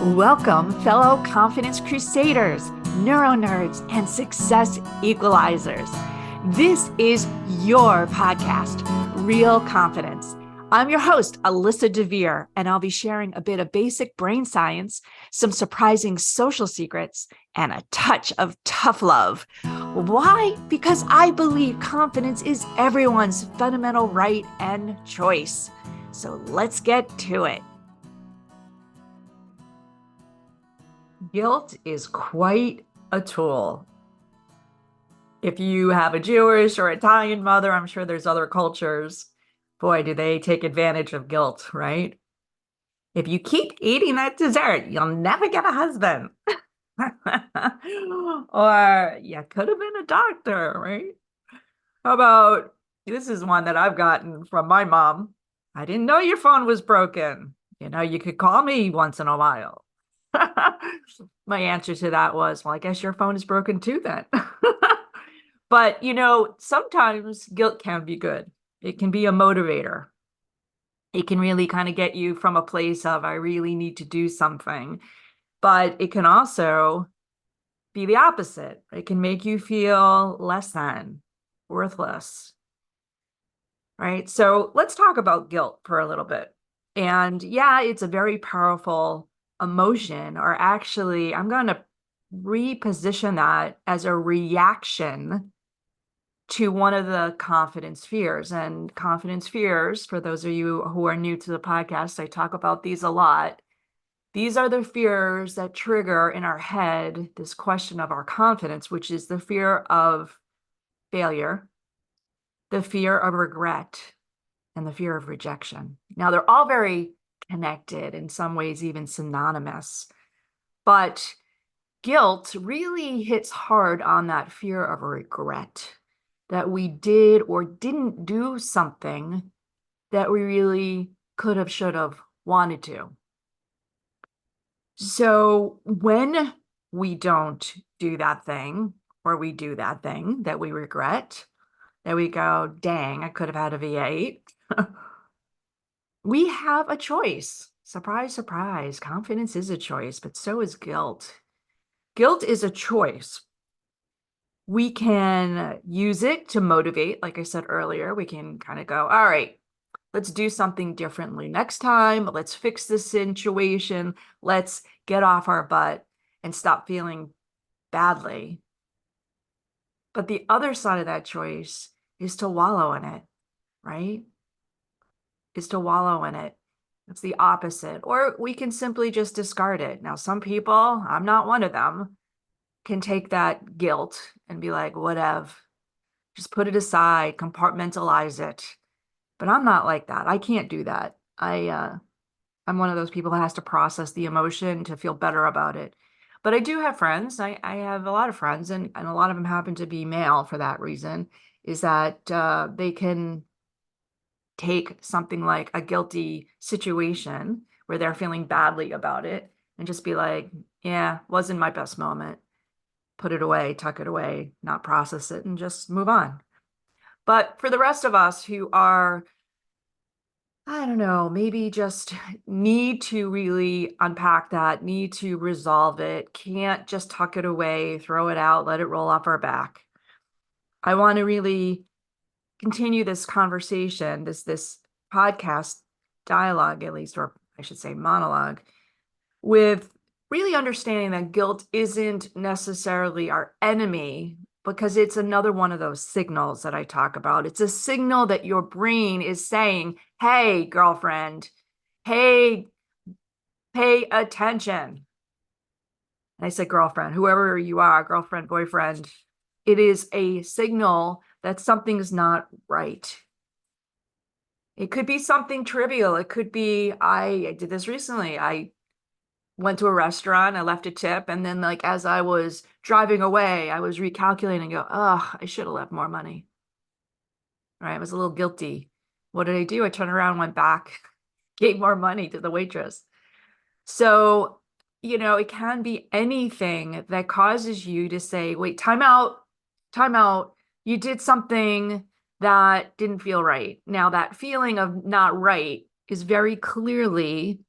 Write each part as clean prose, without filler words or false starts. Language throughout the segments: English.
Welcome, fellow confidence crusaders, neuro nerds, and success equalizers. This is your podcast, Real Confidence. I'm your host, Alyssa DeVere, and I'll be sharing a bit of basic brain science, some surprising social secrets, and a touch of tough love. Why? Because I believe confidence is everyone's fundamental right and choice. So let's get to it. Guilt is quite a tool. If you have a Jewish or Italian mother, I'm sure there's other cultures. Boy, do they take advantage of guilt, right? If you keep eating that dessert, you'll never get a husband. Or you could have been a doctor, right? How about this is one that I've gotten from my mom. I didn't know your phone was broken. You could call me once in a while. My answer to that was, well, I guess your phone is broken too then. But, sometimes guilt can be good. It can be a motivator. It can really kind of get you from a place of, I really need to do something. But it can also be the opposite. It can make you feel less than, worthless, right? So let's talk about guilt for a little bit. And yeah, it's a very powerful emotion, or actually, I'm going to reposition that as a reaction to one of the confidence fears. And confidence fears, for those of you who are new to the podcast, I talk about these a lot. These are the fears that trigger in our head this question of our confidence, which is the fear of failure, the fear of regret, and the fear of rejection. Now, they're all very connected, in some ways, even synonymous. But guilt really hits hard on that fear of regret, that we did or didn't do something that we really could have, should have, wanted to. So when we don't do that thing, or we do that thing that we regret, that we go, dang, I could have had a V8, we have a choice. Surprise, surprise. Confidence is a choice, but so is guilt. Guilt is a choice. We can use it to motivate. Like I said earlier, we can kind of go, all right, let's do something differently next time. Let's fix this situation. Let's get off our butt and stop feeling badly. But the other side of that choice is to wallow in it, right? Is to wallow in it. It's the opposite. Or we can simply just discard it. Now, some people, I'm not one of them, can take that guilt and be like, whatever, just put it aside, compartmentalize it. But I'm not like that. I can't do that. I'm one of those people who has to process the emotion to feel better about it. But I do have friends. I have a lot of friends, and a lot of them happen to be male for that reason, is that they can take something like a guilty situation where they're feeling badly about it and just be like, yeah, wasn't my best moment. Put it away, tuck it away, not process it, and just move on. But for the rest of us who are, I don't know, maybe just need to really unpack that, need to resolve it, can't just tuck it away, throw it out, let it roll off our back. I want to really continue this conversation, this podcast dialogue, at least, or I should say monologue, with really understanding that guilt isn't necessarily our enemy, because it's another one of those signals that I talk about. It's a signal that your brain is saying, hey, girlfriend, hey, pay attention. And I say girlfriend, whoever you are, girlfriend, boyfriend, it is a signal that something's not right. It could be something trivial. It could be, I did this recently. I went to a restaurant, I left a tip, and then like as I was driving away, I was recalculating and go, oh, I should have left more money. Right? I was a little guilty. What did I do? I turned around, went back, gave more money to the waitress. So, it can be anything that causes you to say, wait, time out, time out. You did something that didn't feel right. Now, that feeling of not right is very clearly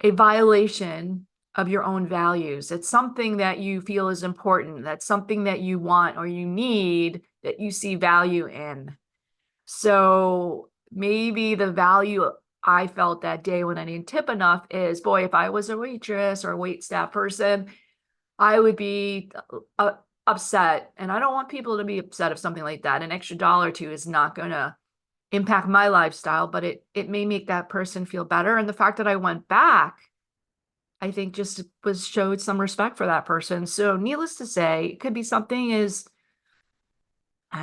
a violation of your own values. It's something that you feel is important. That's something that you want or you need, that you see value in. So maybe the value I felt that day when I didn't tip enough is, boy, if I was a waitress or a wait staff person, I would be upset. And I don't want people to be upset of something like that. An extra dollar or two is not going to impact my lifestyle, but it may make that person feel better. And the fact that I went back, I think just showed some respect for that person. So needless to say, it could be something as,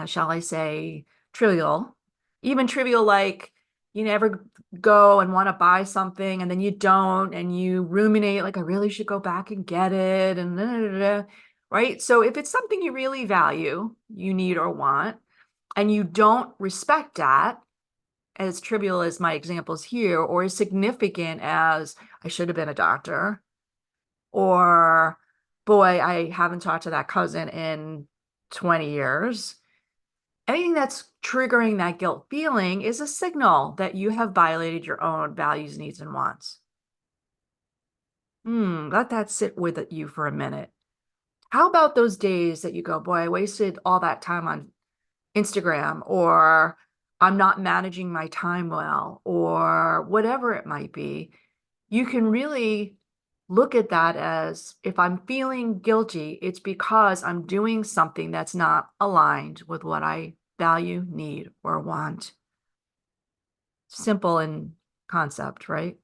shall I say, trivial, even trivial, like you never go and want to buy something and then you don't, and you ruminate, like, I really should go back and get it. And da, da, da, da. Right. So if it's something you really value, you need or want, and you don't respect that, as trivial as my examples here, or as significant as I should have been a doctor, or boy, I haven't talked to that cousin in 20 years. Anything that's triggering that guilt feeling is a signal that you have violated your own values, needs, and wants. Let that sit with you for a minute. How about those days that you go, boy, I wasted all that time on Instagram, or I'm not managing my time well, or whatever it might be? You can really look at that as, if I'm feeling guilty, it's because I'm doing something that's not aligned with what I value, need, or want. Simple in concept, right?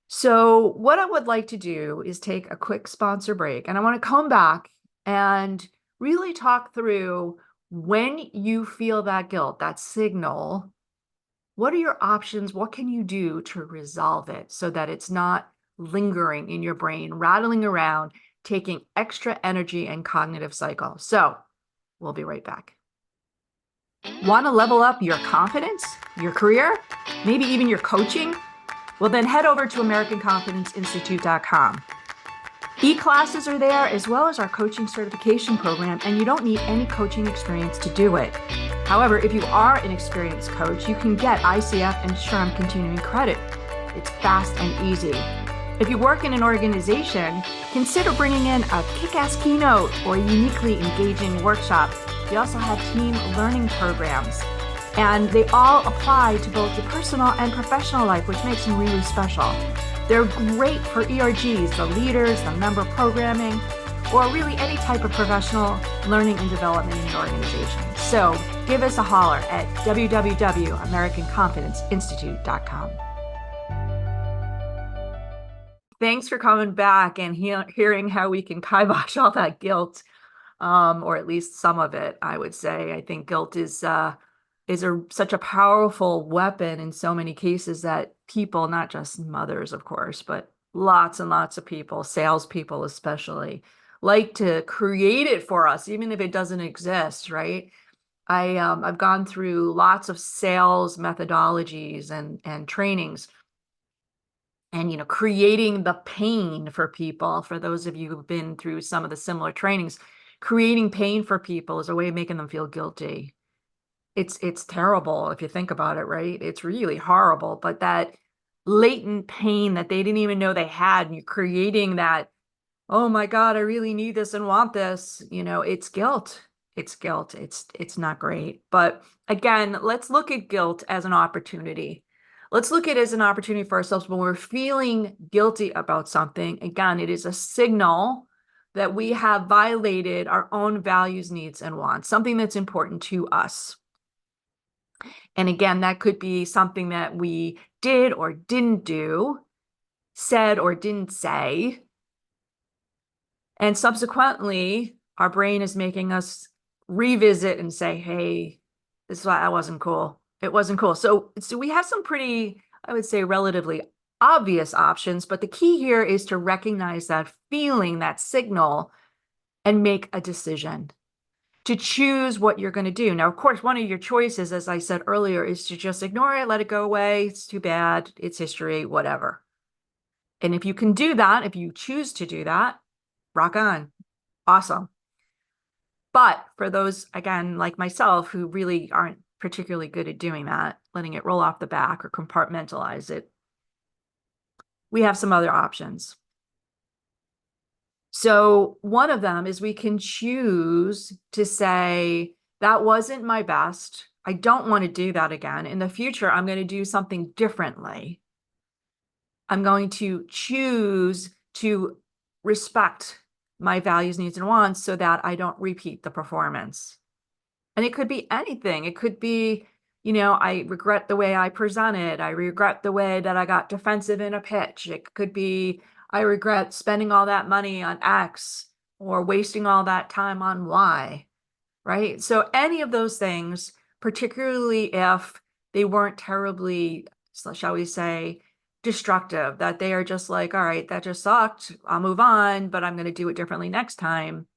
So what I would like to do is take a quick sponsor break, and I want to come back and really talk through, when you feel that guilt, that signal, what are your options? What can you do to resolve it so that it's not lingering in your brain, rattling around, taking extra energy and cognitive cycle? So we'll be right back. Want to level up your confidence, your career, maybe even your coaching? Well, then head over to AmericanConfidenceInstitute.com. E-classes are there, as well as our coaching certification program, and you don't need any coaching experience to do it. However, if you are an experienced coach, you can get ICF and SHRM continuing credit. It's fast and easy. If you work in an organization, consider bringing in a kick-ass keynote or a uniquely engaging workshop. We also have team learning programs, and they all apply to both your personal and professional life, which makes them really special. They're great for ERGs, the leaders, the member programming, or really any type of professional learning and development in your organization. So give us a holler at www.AmericanConfidenceInstitute.com. Thanks for coming back and hearing how we can kibosh all that guilt, or at least some of it, I would say. I think guilt is such a powerful weapon in so many cases, that people, not just mothers, of course, but lots and lots of people, salespeople especially, like to create it for us, even if it doesn't exist, right? I've gone through lots of sales methodologies and trainings, and creating the pain for people. For those of you who've been through some of the similar trainings, creating pain for people is a way of making them feel guilty. It's terrible if you think about it, right? It's really horrible, but that latent pain that they didn't even know they had, and you're creating that, oh my God, I really need this and want this, it's guilt. It's guilt. It's not great. But again, let's look at guilt as an opportunity. Let's look at it as an opportunity for ourselves when we're feeling guilty about something. Again, it is a signal that we have violated our own values, needs, and wants, something that's important to us. And again, that could be something that we did or didn't do, said or didn't say. And subsequently, our brain is making us revisit and say, hey, that wasn't cool. It wasn't cool. So we have some pretty, I would say, relatively obvious options, but the key here is to recognize that feeling, that signal, and make a decision to choose what you're going to do. Now, of course, one of your choices, as I said earlier, is to just ignore it, let it go away. It's too bad. It's history, whatever. And if you can do that, if you choose to do that, rock on. Awesome. But for those, again, like myself, who really aren't particularly good at doing that, letting it roll off the back or compartmentalize it, we have some other options. So one of them is we can choose to say, that wasn't my best. I don't want to do that again. In the future, I'm going to do something differently. I'm going to choose to respect my values, needs, and wants so that I don't repeat the performance. And it could be anything. It could be, I regret the way I presented. I regret the way that I got defensive in a pitch. It could be, I regret spending all that money on X or wasting all that time on Y, right? So any of those things, particularly if they weren't terribly, shall we say, destructive, that they are just like, all right, that just sucked. I'll move on, but I'm going to do it differently next time.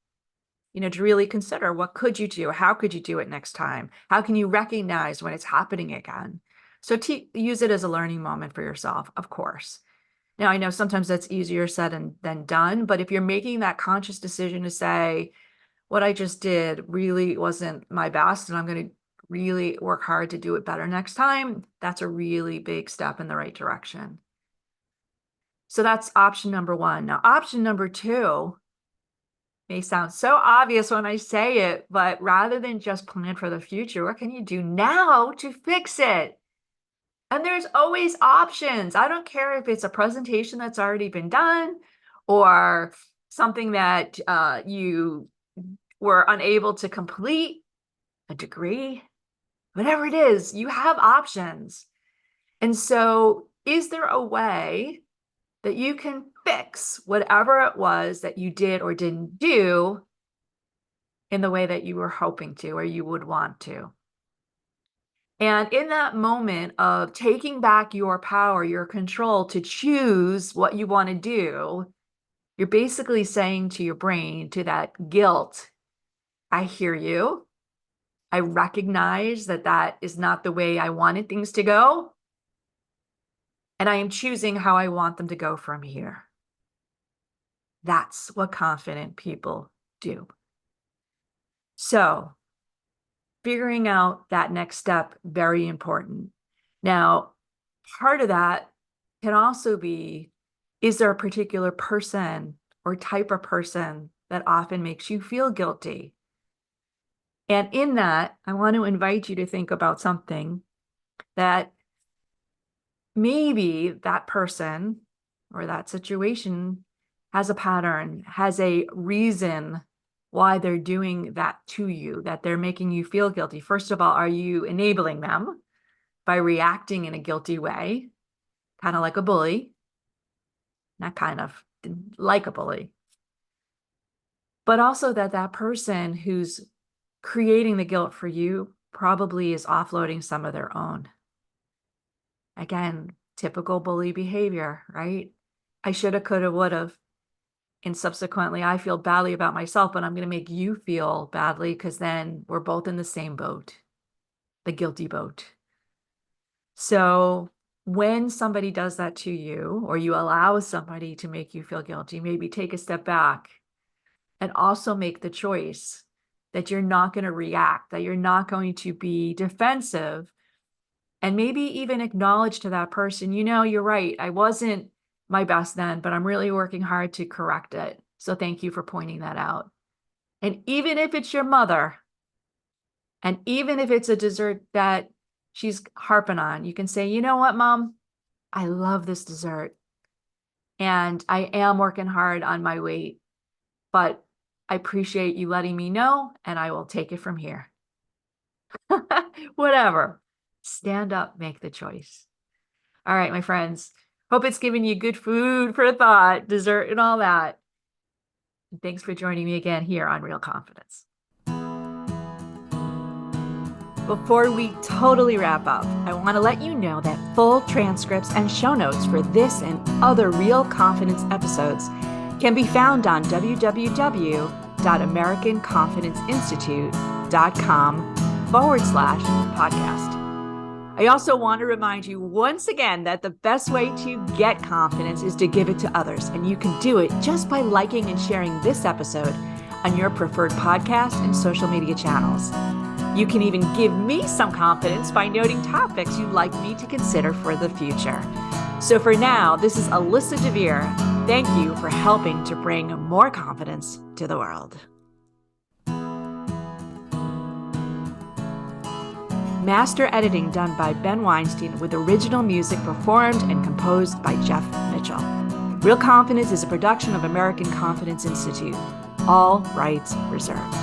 To really consider, what could you do? How could you do it next time? How can you recognize when it's happening again? So use it as a learning moment for yourself, of course. Now, I know sometimes that's easier said than done, but if you're making that conscious decision to say, what I just did really wasn't my best, and I'm going to really work hard to do it better next time, that's a really big step in the right direction. So that's option number one. Now, option number two may sound so obvious when I say it, but rather than just plan for the future, what can you do now to fix it? And there's always options. I don't care if it's a presentation that's already been done or something that you were unable to complete, a degree, whatever it is, you have options. And so is there a way that you can fix whatever it was that you did or didn't do in the way that you were hoping to or you would want to? And in that moment of taking back your power, your control to choose what you want to do, you're basically saying to your brain, to that guilt, I hear you. I recognize that that is not the way I wanted things to go. And I am choosing how I want them to go from here. That's what confident people do. So figuring out that next step, very important. Now, part of that can also be, is there a particular person or type of person that often makes you feel guilty? And in that, I want to invite you to think about something that maybe that person or that situation has a pattern, has a reason why they're doing that to you, that they're making you feel guilty. First of all, are you enabling them by reacting in a guilty way, kind of like a bully? Not kind of, like a bully. But also that person who's creating the guilt for you probably is offloading some of their own. Again, typical bully behavior, right? I shoulda, coulda, woulda. And subsequently, I feel badly about myself, but I'm going to make you feel badly because then we're both in the same boat, the guilty boat. So when somebody does that to you, or you allow somebody to make you feel guilty, maybe take a step back and also make the choice that you're not going to react, that you're not going to be defensive, and maybe even acknowledge to that person, you're right. I wasn't my best then, but I'm really working hard to correct it. So thank you for pointing that out. And even if it's your mother, and even if it's a dessert that she's harping on, you can say, you know what, Mom, I love this dessert. And I am working hard on my weight, but I appreciate you letting me know, and I will take it from here. Whatever. Stand up, make the choice. All right, my friends. Hope it's given you good food for thought, dessert, and all that. And thanks for joining me again here on Real Confidence. Before we totally wrap up, I want to let you know that full transcripts and show notes for this and other Real Confidence episodes can be found on www.americanconfidenceinstitute.com/podcast. I also want to remind you once again that the best way to get confidence is to give it to others. And you can do it just by liking and sharing this episode on your preferred podcast and social media channels. You can even give me some confidence by noting topics you'd like me to consider for the future. So for now, this is Alyssa DeVere. Thank you for helping to bring more confidence to the world. Master editing done by Ben Weinstein, with original music performed and composed by Jeff Mitchell. Real Confidence is a production of American Confidence Institute. All rights reserved.